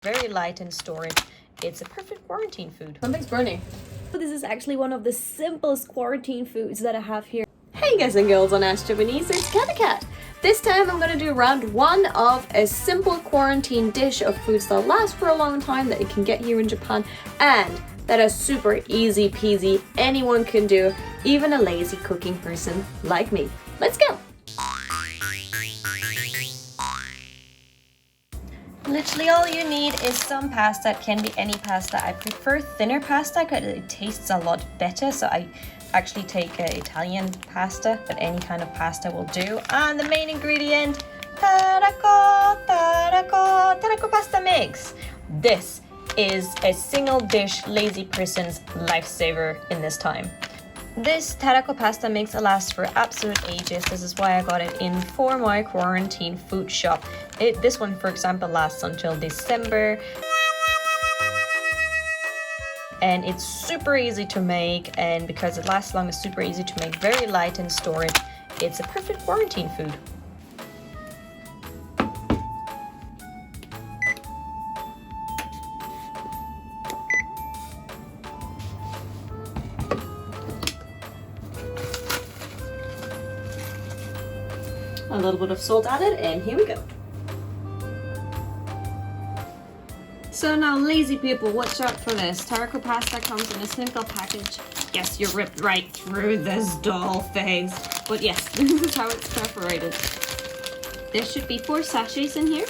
Very light in storage. It's a perfect quarantine food. Something's burning. This is actually one of the simplest quarantine foods that I have here. Hey guys and girls on Japanese, it's Cathy Cat. This time I'm gonna do round one of a simple quarantine dish of foods that last for a long time that you can get here in Japan and that are super easy peasy. Anyone can do, even a lazy cooking person like me. Let's go! Literally all you need is some pasta. It can be any pasta. I prefer thinner pasta because it tastes a lot better. So I actually take Italian pasta, but any kind of pasta will do. And the main ingredient, Tarako pasta mix. This is a single dish lazy person's lifesaver in this time. This Tarako pasta mix lasts for absolute ages. This is why I got it in for my quarantine food shop. This one, for example, lasts until December. And it's super easy to make, and because it lasts long, it's super easy to make, very light in storage. It's a perfect quarantine food. A little bit of salt added, and here we go. So now, lazy people, watch out for this. Tarako pasta comes in a single package. Yes, you're ripped right through this doll face. But yes, this is how it's perforated. There should be 4 sachets in here.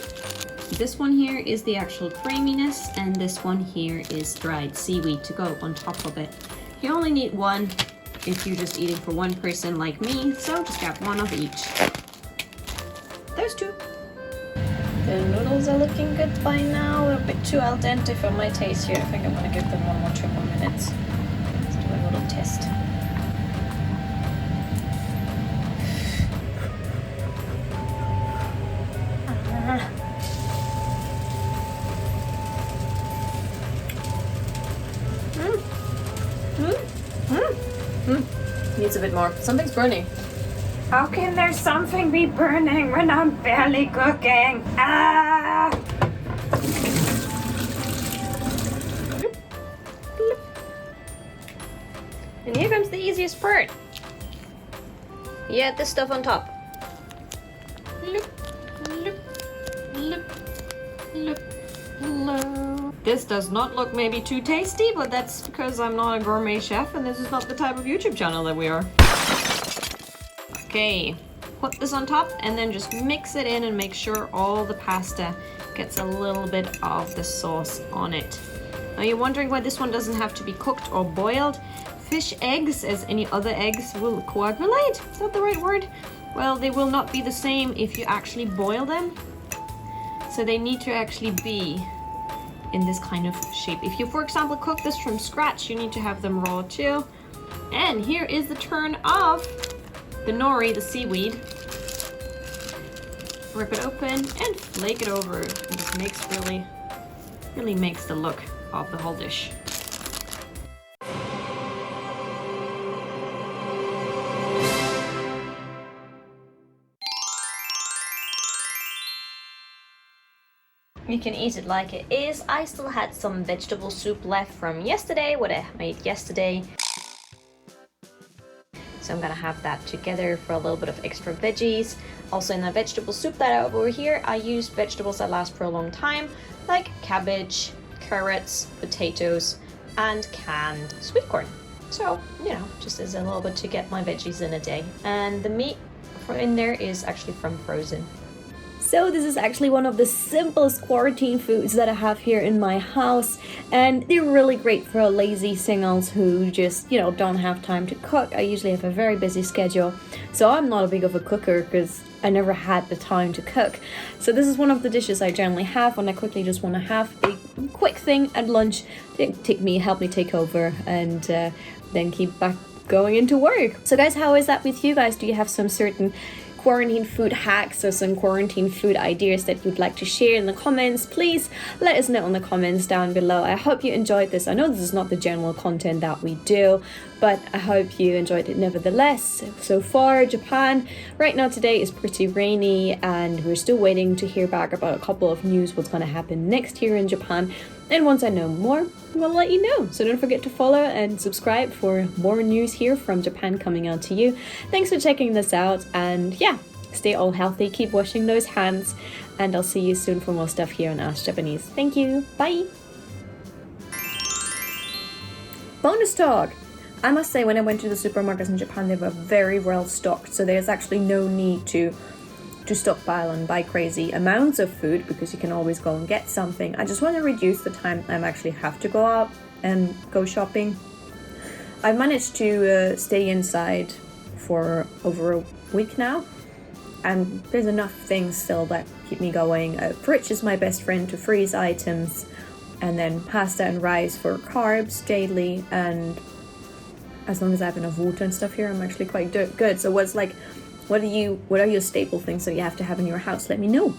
This one here is the actual creaminess, and this one here is dried seaweed to go on top of it. You only need one if you're just eating for one person like me, so just grab one of each. There's 2. The noodles are looking good by now. A bit too al dente for my taste here. I think I'm gonna give them 1 or 2 more minutes. Let's do a little test. Needs a bit more. Something's burning. How can there something be burning when I'm barely cooking? Ah! And here comes the easiest part. You add this stuff on top. This does not look maybe too tasty, but that's because I'm not a gourmet chef and this is not the type of YouTube channel that we are. Okay, put this on top and then just mix it in and make sure all the pasta gets a little bit of the sauce on it. Now you're wondering why this one doesn't have to be cooked or boiled. Fish eggs, as any other eggs, will coagulate. Is that the right word? Well, they will not be the same if you actually boil them. So they need to actually be in this kind of shape. If you, for example, cook this from scratch, you need to have them raw too. And here is the turn of the nori, the seaweed. Rip it open and flake it over. And this makes really makes the look of the whole dish. You can eat it like it is. I still had some vegetable soup left from yesterday, what I made yesterday. So I'm gonna have that together for a little bit of extra veggies. Also in the vegetable soup that I have over here, I used vegetables that last for a long time, like cabbage, carrots, potatoes, and canned sweet corn. So, you know, just as a little bit to get my veggies in a day. And the meat in there is actually from frozen. So this is actually one of the simplest quarantine foods that I have here in my house, and they're really great for lazy singles who just, you know, don't have time to cook. I usually have a very busy schedule, so I'm not a big of a cooker because I never had the time to cook. So this is one of the dishes I generally have when I quickly just want to have a quick thing at lunch to help me take over and then keep back going into work. So guys, how is that with you guys? Do you have some certain quarantine food hacks or some quarantine food ideas that you'd like to share in the comments, please let us know in the comments down below. I hope you enjoyed this. I know this is not the general content that we do, but I hope you enjoyed it nevertheless. So far, Japan right now today is pretty rainy, and we're still waiting to hear back about a couple of news what's going to happen next year in Japan. And once I know more, we'll let you know. So don't forget to follow and subscribe for more news here from Japan coming out to you. Thanks for checking this out, and yeah, stay all healthy, keep washing those hands, and I'll see you soon for more stuff here on Ask Japanese. Thank you, bye! Bonus talk! I must say, when I went to the supermarkets in Japan, they were very well stocked, so there's actually no need to stockpile and buy crazy amounts of food, because you can always go and get something. I just want to reduce the time I actually have to go out and go shopping. I've managed to stay inside for over a week now, and there's enough things still that keep me going. Fridge is my best friend to freeze items, and then pasta and rice for carbs daily, and as long as I have enough water and stuff here, I'm actually quite good. So what are your staple things that you have to have in your house? Let me know.